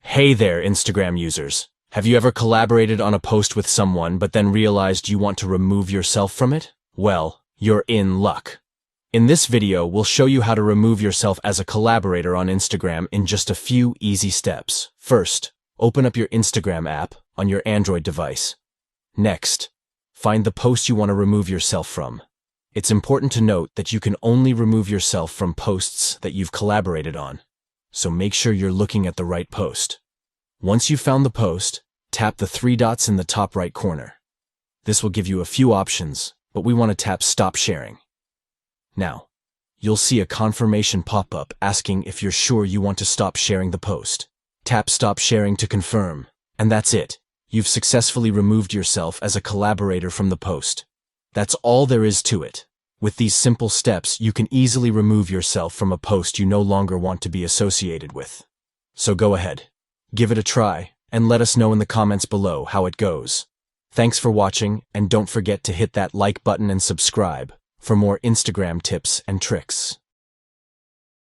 Hey there, Instagram users. Have you ever collaborated on a post with someone but then realized you want to remove yourself from it? Well, you're in luck. In this video, we'll show you how to remove yourself as a collaborator on Instagram in just a few easy steps. First, open up your Instagram app on your Android device. Next, find the post you want to remove yourself from. It's important to note that you can only remove yourself from posts that you've collaborated on, so make sure you're looking at the right post. Once you've found the post, tap the three dots in the top right corner. This will give you a few options, but we want to tap Stop Sharing. Now, you'll see a confirmation pop up asking if you're sure you want to stop sharing the post. Tap Stop Sharing to confirm, and that's it. You've successfully removed yourself as a collaborator from the post. That's all there is to it. With these simple steps, you can easily remove yourself from a post you no longer want to be associated with. So go ahead, give it a try, and let us know in the comments below how it goes. Thanks for watching, and don't forget to hit that like button and subscribe for more Instagram tips and tricks.